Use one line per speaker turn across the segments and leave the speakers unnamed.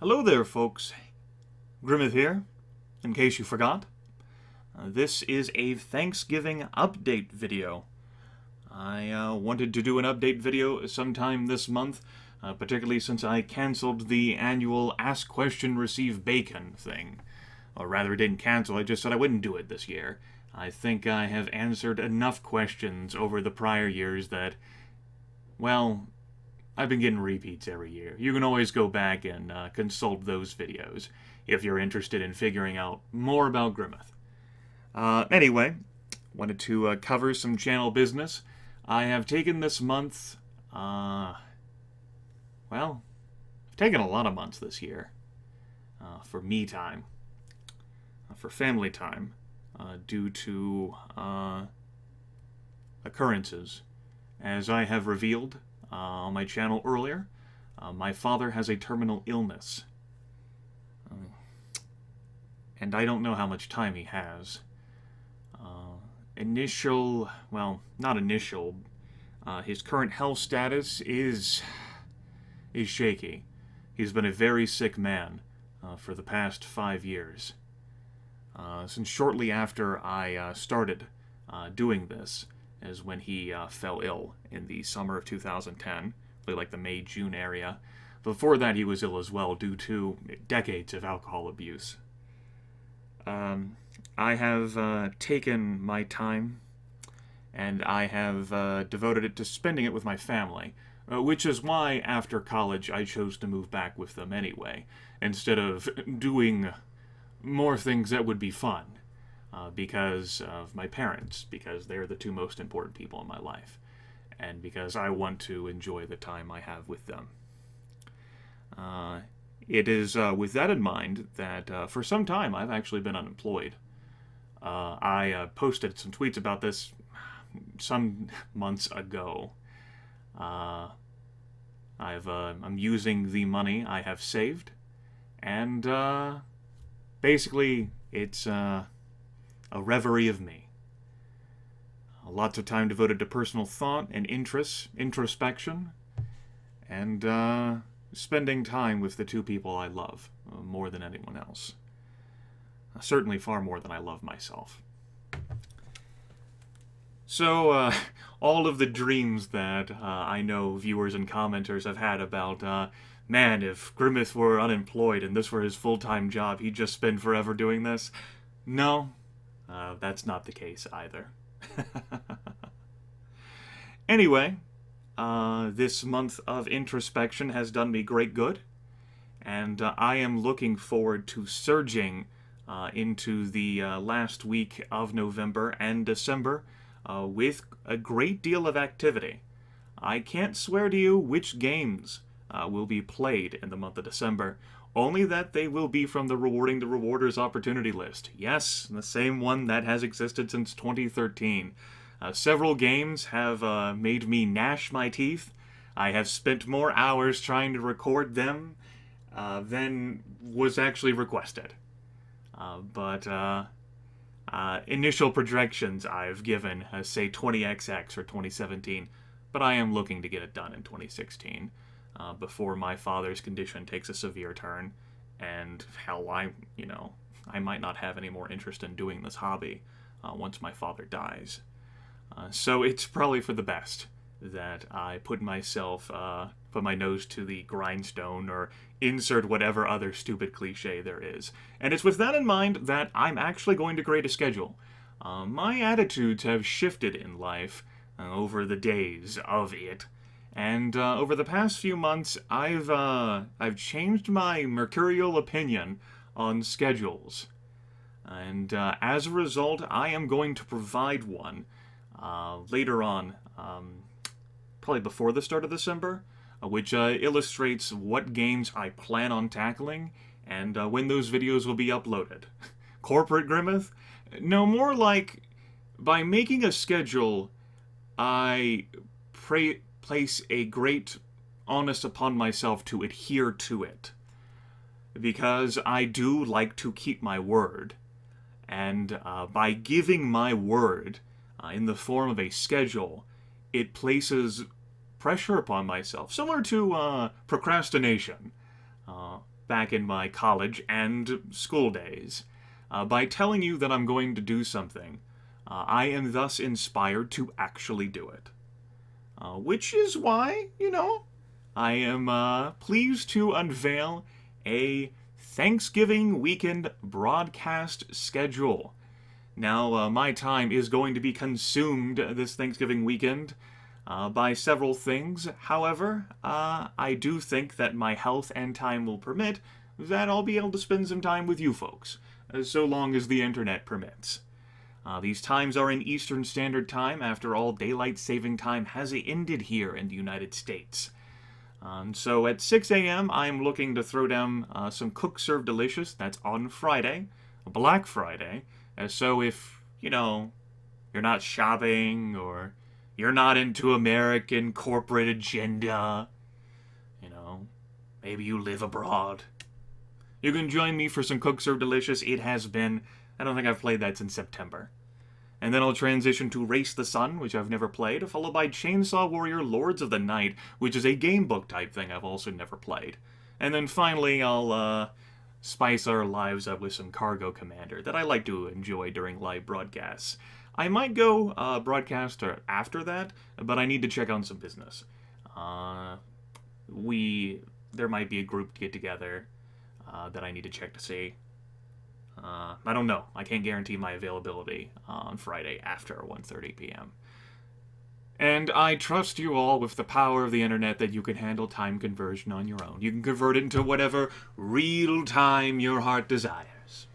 Hello there, folks. Grimith here, in case you forgot. This is a Thanksgiving update video. I wanted to do an update video sometime this month, particularly since I canceled the annual Ask Question Receive Bacon thing. Or rather, I didn't cancel, I just said I wouldn't do it this year. I think I have answered enough questions over the prior years that, well, I've been getting repeats every year. You can always go back and consult those videos if you're interested in figuring out more about Grimith. Anyway, wanted to cover some channel business. I have taken this month, I've taken a lot of months this year for me time, for family time, due to occurrences. As I have revealed on my channel earlier, my father has a terminal illness. And I don't know how much time he has. His current health status is shaky. He's been a very sick man for the past 5 years. Since shortly after I started doing this is when he fell ill in the summer of 2010, probably like the May-June area. Before that, he was ill as well due to decades of alcohol abuse. I have taken my time and I have devoted it to spending it with my family, which is why after college I chose to move back with them anyway, instead of doing more things that would be fun. Because of my parents, because they're the two most important people in my life, and because I want to enjoy the time I have with them. It is with that in mind that for some time I've actually been unemployed. I posted some tweets about this some months ago. I'm using the money I have saved, and basically it's a reverie of me. Lots of time devoted to personal thought and introspection, and spending time with the two people I love more than anyone else. Certainly far more than I love myself. So, all of the dreams that I know viewers and commenters have had about, man, if Grimith were unemployed and this were his full-time job, he'd just spend forever doing this. No, that's not the case either. Anyway, this month of introspection has done me great good, and I am looking forward to surging into the last week of November and December with a great deal of activity. I can't swear to you which games will be played in the month of December, only that they will be from the Rewarding the Rewarders opportunity list. Yes, the same one that has existed since 2013. Several games have made me gnash my teeth. I have spent more hours trying to record them than was actually requested. But initial projections I've given say 20XX for 2017, but I am looking to get it done in 2016. Before my father's condition takes a severe turn, and hell, I might not have any more interest in doing this hobby once my father dies. So it's probably for the best that I put my nose to the grindstone, or insert whatever other stupid cliche there is. And it's with that in mind that I'm actually going to create a schedule. My attitudes have shifted in life over the days of it. And over the past few months, I've changed my mercurial opinion on schedules. And as a result, I am going to provide one later on, probably before the start of December, which illustrates what games I plan on tackling and when those videos will be uploaded. Corporate Grimith? No, more like, by making a schedule, I place a great onus upon myself to adhere to it. Because I do like to keep my word. And by giving my word in the form of a schedule, it places pressure upon myself, similar to procrastination. back in my college and school days. By telling you that I'm going to do something, I am thus inspired to actually do it. Which is why, I am pleased to unveil a Thanksgiving weekend broadcast schedule. Now, my time is going to be consumed this Thanksgiving weekend by several things. However, I do think that my health and time will permit that I'll be able to spend some time with you folks, so long as the internet permits. These times are in Eastern Standard Time. After all, daylight saving time has ended here in the United States. So at 6 a.m., I'm looking to throw down some Cook Serve Delicious. That's on Friday, Black Friday. So if, you're not shopping or you're not into American corporate agenda, maybe you live abroad, you can join me for some Cook Serve Delicious. It has been, I don't think I've played that since September. And then I'll transition to Race the Sun, which I've never played, followed by Chainsaw Warrior Lords of the Night, which is a game book type thing I've also never played. And then finally I'll spice our lives up with some Cargo Commander that I like to enjoy during live broadcasts. I might go broadcaster after that, but I need to check on some business. There might be a group to get together that I need to check to see. I don't know. I can't guarantee my availability on Friday after 1:30 p.m. And I trust you all with the power of the internet that you can handle time conversion on your own. You can convert it into whatever real time your heart desires.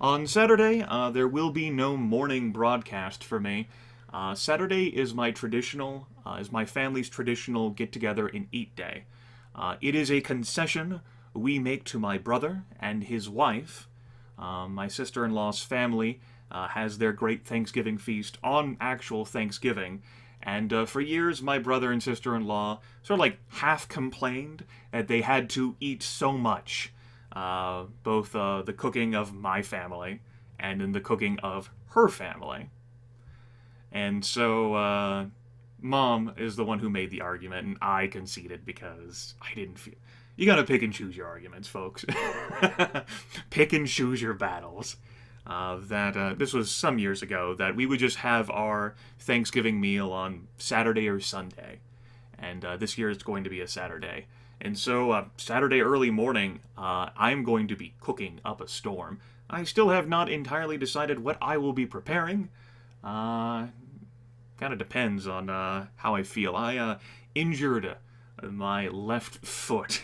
On Saturday, there will be no morning broadcast for me. Saturday is my family's traditional get-together and eat day. It is a concession we make to my brother and his wife. My sister-in-law's family has their great Thanksgiving feast on actual Thanksgiving, and for years my brother and sister-in-law sort of like half complained that they had to eat so much, both the cooking of my family and in the cooking of her family. And so Mom is the one who made the argument, and I conceded because I didn't feel... You gotta pick and choose your arguments, folks. Pick and choose your battles. This was some years ago, that we would just have our Thanksgiving meal on Saturday or Sunday. And this year it's going to be a Saturday. And so Saturday early morning, I'm going to be cooking up a storm. I still have not entirely decided what I will be preparing. Kind of depends on how I feel. I injured my left foot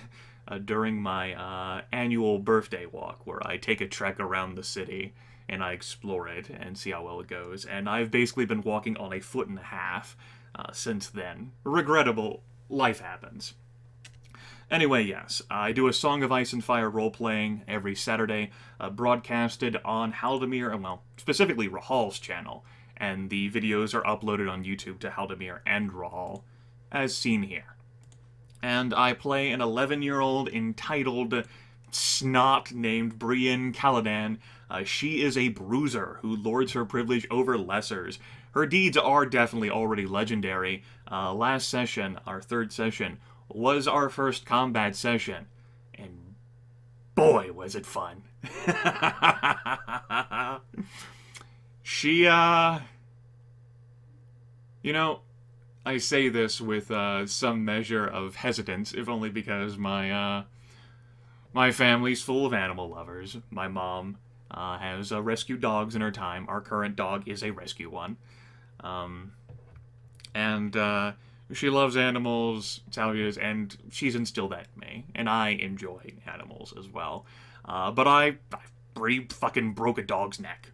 during my annual birthday walk, where I take a trek around the city and I explore it and see how well it goes. And I've basically been walking on a foot and a half since then. Regrettable. Life happens. Anyway, yes, I do a Song of Ice and Fire role-playing every Saturday, broadcasted on Haldemir, well, specifically Rahal's channel, and the videos are uploaded on YouTube to Haldemir and Rahal, as seen here. And I play an 11-year-old entitled snot named Brienne Caladan. She is a bruiser who lords her privilege over lessers. Her deeds are definitely already legendary. Last session, our third session, was our first combat session. And boy, was it fun. She, I say this with some measure of hesitance, if only because my family's full of animal lovers. My mom has rescued dogs in her time. Our current dog is a rescue one. And she loves animals, it's how it is, and she's instilled that in me. And I enjoy animals as well. But I fucking broke a dog's neck.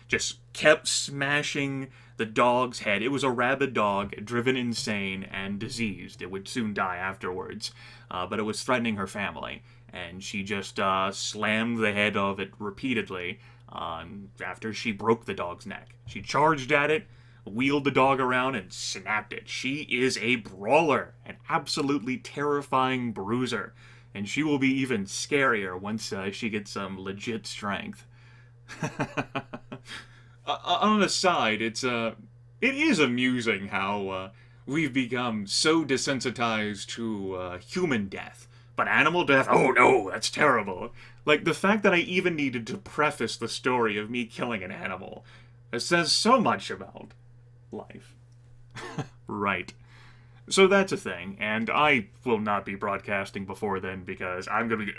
Just kept smashing the dog's head. It was a rabid dog, driven insane and diseased. It would soon die afterwards, but it was threatening her family, and she just slammed the head of it repeatedly after she broke the dog's neck. She charged at it, wheeled the dog around, and snapped it. She is a brawler, an absolutely terrifying bruiser, and she will be even scarier once she gets some legit strength. On an aside, it is amusing how we've become so desensitized to human death But animal death? Oh no, that's terrible. Like, the fact that I even needed to preface the story of me killing an animal, it says so much about life. Right. So that's a thing, and I will not be broadcasting before then because I'm gonna be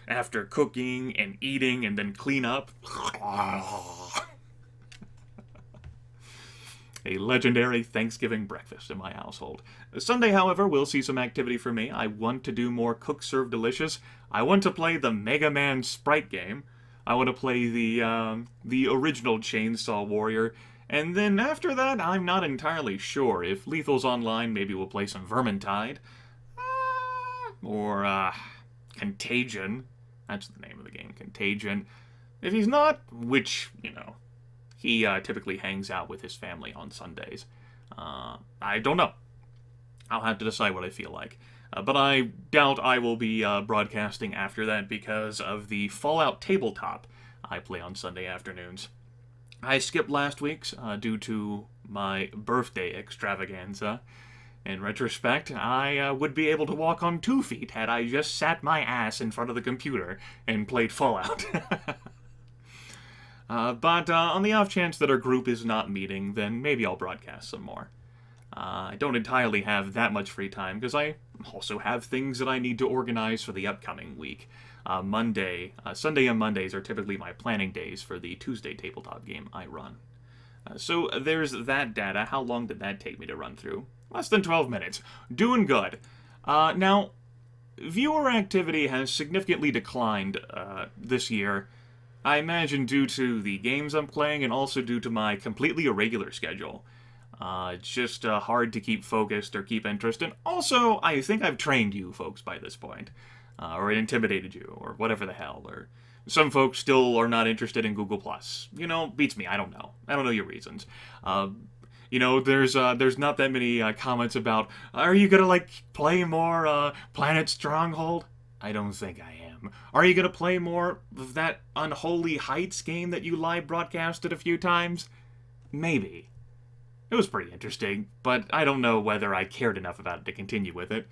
after cooking and eating and then clean up. A legendary Thanksgiving breakfast in my household. Sunday, however, will see some activity for me. I want to do more Cook Serve Delicious. I want to play the Mega Man Sprite game. I want to play the original Chainsaw Warrior. And then after that, I'm not entirely sure. If Lethal's online, maybe we'll play some Vermintide. Or Contagion. That's the name of the game, Contagion. If he's not, which, he typically hangs out with his family on Sundays. I don't know. I'll have to decide what I feel like. But I doubt I will be broadcasting after that because of the Fallout tabletop I play on Sunday afternoons. I skipped last week's due to my birthday extravaganza. In retrospect, I would be able to walk on 2 feet had I just sat my ass in front of the computer and played Fallout. But on the off chance that our group is not meeting, then maybe I'll broadcast some more. I don't entirely have that much free time because I also have things that I need to organize for the upcoming week. Sunday and Mondays are typically my planning days for the Tuesday tabletop game I run. So there's that data. How long did that take me to run through? Less than 12 minutes. Doing good. Now, viewer activity has significantly declined this year. I imagine due to the games I'm playing and also due to my completely irregular schedule. It's just hard to keep focused or keep interest. And also, I think I've trained you folks by this point. Or intimidated you, or whatever the hell. Or some folks still are not interested in Google+. Beats me. I don't know. I don't know your reasons. There's not that many comments about, are you gonna, play more Planet Stronghold? I don't think I am. Are you gonna play more of that Unholy Heights game that you live broadcasted a few times? Maybe. It was pretty interesting, but I don't know whether I cared enough about it to continue with it.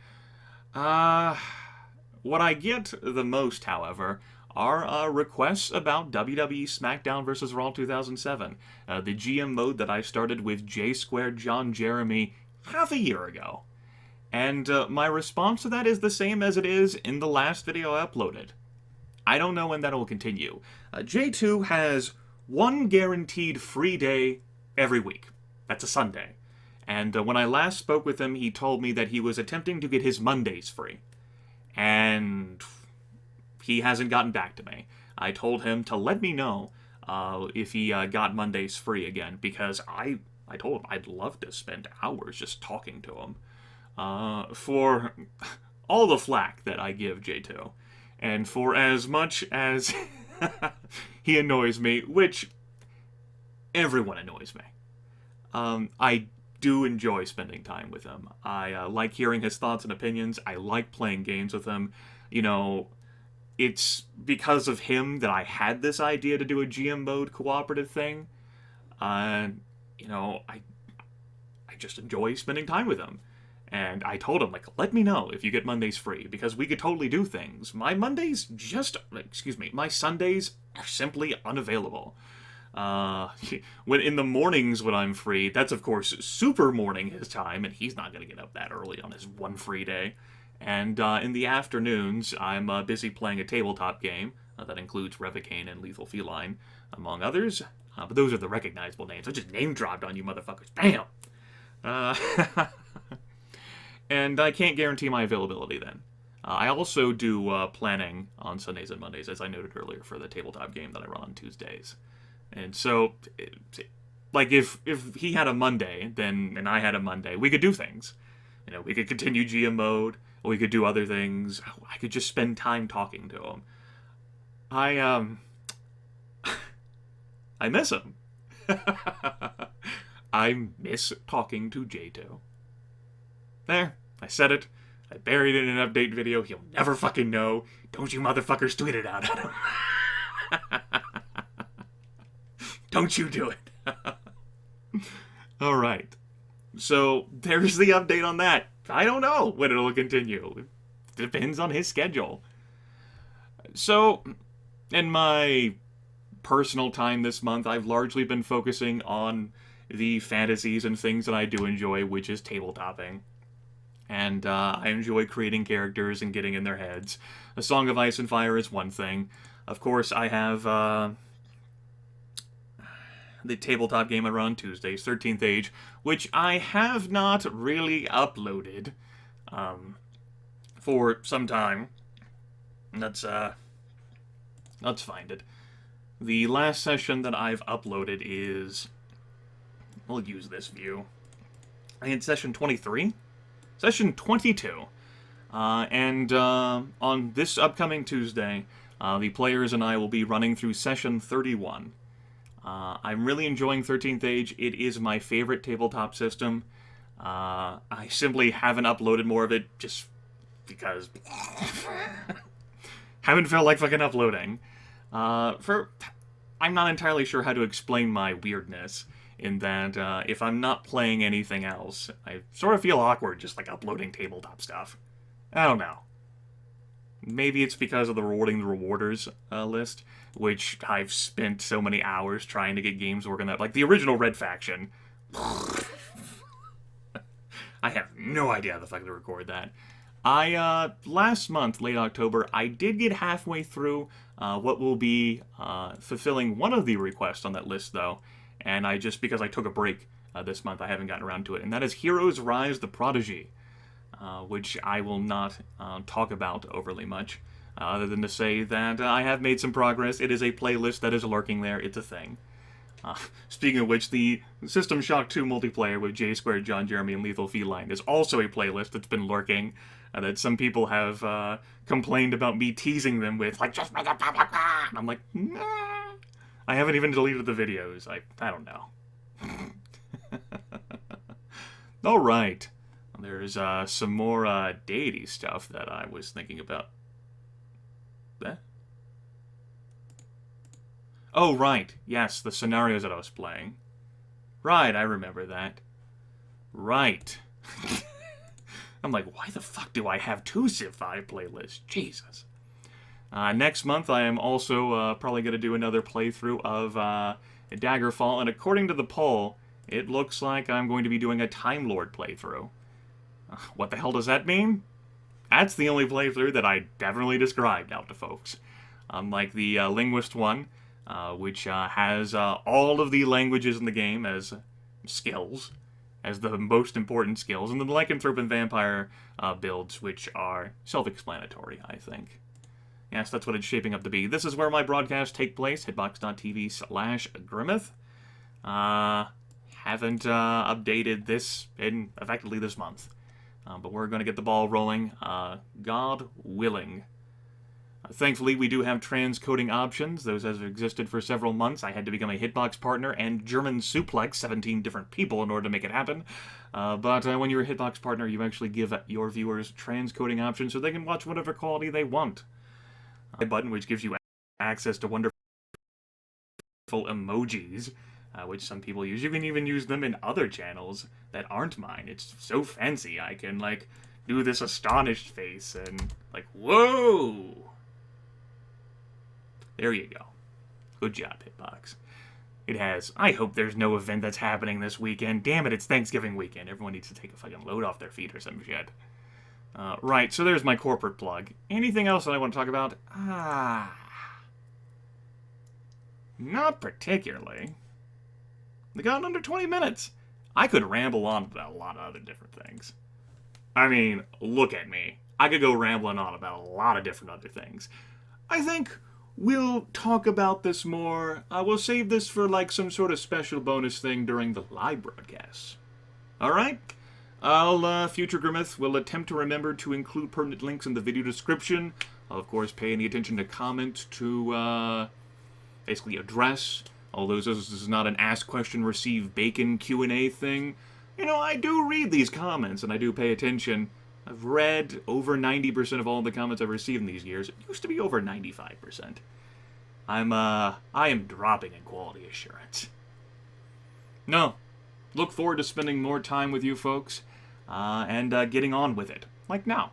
What I get the most, however, are requests about WWE SmackDown vs. Raw 2007, the GM mode that I started with J-Squared John Jeremy half a year ago. And my response to that is the same as it is in the last video I uploaded. I don't know when that will continue. J2 has one guaranteed free day every week. That's a Sunday. And when I last spoke with him, he told me that he was attempting to get his Mondays free. And he hasn't gotten back to me. I told him to let me know if he got Mondays free again, because I told him I'd love to spend hours just talking to him. For all the flack that I give J2, and for as much as he annoys me, which everyone annoys me, I do enjoy spending time with him. I like hearing his thoughts and opinions. I like playing games with him. It's because of him that I had this idea to do a GM mode cooperative thing. I just enjoy spending time with him. And I told him, let me know if you get Mondays free, because we could totally do things. My Sundays are simply unavailable. When in the mornings when I'm free, that's of course super morning his time, and he's not going to get up that early on his one free day. And in the afternoons, I'm busy playing a tabletop game that includes Revocaine and Lethal Feline, among others. But those are the recognizable names. I just name dropped on you motherfuckers. Bam! And I can't guarantee my availability then. I also do planning on Sundays and Mondays, as I noted earlier, for the tabletop game that I run on Tuesdays. And so, if he had a Monday, and I had a Monday, we could do things. We could continue GM mode, or we could do other things. I could just spend time talking to him. I miss him. I miss talking to J2. There, I said it. I buried it in an update video. He'll never fucking know. Don't you motherfuckers tweet it out at him. Don't you do it. Alright. So, there's the update on that. I don't know when it'll continue. depends on his schedule. So, in my personal time this month, I've largely been focusing on the fantasies and things that I do enjoy, which is tabletopping. And I enjoy creating characters and getting in their heads. A Song of Ice and Fire is one thing. Of course, I have the tabletop game I run on Tuesdays, 13th Age, which I have not really uploaded for some time. Let's find it. The last session that I've uploaded is... We'll use this view. I think it's session 23? Session 22. And on this upcoming Tuesday, the players and I will be running through session 31. I'm really enjoying 13th Age. It is my favorite tabletop system. I simply haven't uploaded more of it just because... haven't felt like fucking uploading. I'm not entirely sure how to explain my weirdness, in that if I'm not playing anything else, I sort of feel awkward just like uploading tabletop stuff. I don't know. Maybe it's because of the rewarding the rewarders list, which I've spent so many hours trying to get games working out. Like the original Red Faction. I have no idea how the fuck to record that. Last month, late October, I did get halfway through what will be fulfilling one of the requests on that list, though. And because I took a break this month, I haven't gotten around to it. And that is Heroes Rise the Prodigy, which I will not talk about overly much, other than to say that I have made some progress. It is a playlist that is lurking there. It's a thing. Speaking of which, the System Shock 2 multiplayer with J Squared, John Jeremy, and Lethal Feline is also a playlist that's been lurking, that some people have complained about me teasing them with, like, just make it blah, blah, blah. And I'm like, nah. I haven't even deleted the videos. I don't know. Alright. There's some more deity stuff that I was thinking about. Oh, right. Yes, the scenarios that I was playing. Right, I remember that. Right. I'm like, why the fuck do I have two Civ 5 playlists? Jesus. Next month, I am also probably going to do another playthrough of Daggerfall, and according to the poll, it looks like I'm going to be doing a Time Lord playthrough. What the hell does that mean? That's the only playthrough that I definitely described out to folks. Unlike the Linguist one, which has all of the languages in the game as skills, as the most important skills, and the Lycanthrope and Vampire builds, which are self-explanatory, I think. Yes, that's what it's shaping up to be. This is where my broadcasts take place, hitbox.tv/Grimith. Haven't updated this in effectively this month. But we're going to get the ball rolling, God willing. Thankfully, we do have transcoding options. Those have existed for several months. I had to become a Hitbox partner and German suplex 17 different people in order to make it happen. But when you're a Hitbox partner, you actually give your viewers transcoding options so they can watch whatever quality they want. A button which gives you access to wonderful emojis, which some people use. You can even use them in other channels that aren't mine. It's so fancy. I can, like, do this astonished face and, like, whoa! There you go. Good job, Hitbox. It has. I hope there's no event that's happening this weekend. Damn it, it's Thanksgiving weekend. Everyone needs to take a fucking load off their feet or some shit. Right, so there's my corporate plug. Anything else that I want to talk about? Not particularly. They got under 20 minutes. I could ramble on about a lot of other different things. I mean, look at me. I could go rambling on about a lot of different other things. I think we'll talk about this more. We'll save this for, like, some sort of special bonus thing during the live broadcasts. Alright? Future Grimith will attempt to remember to include pertinent links in the video description. I'll, of course, pay any attention to comment to, basically address. Although this is not an ask question, receive bacon Q&A thing. You know, I do read these comments, and I do pay attention. I've read over 90% of all the comments I've received in these years. It used to be over 95%. I am dropping in quality assurance. No. Look forward to spending more time with you folks, and getting on with it. Like now.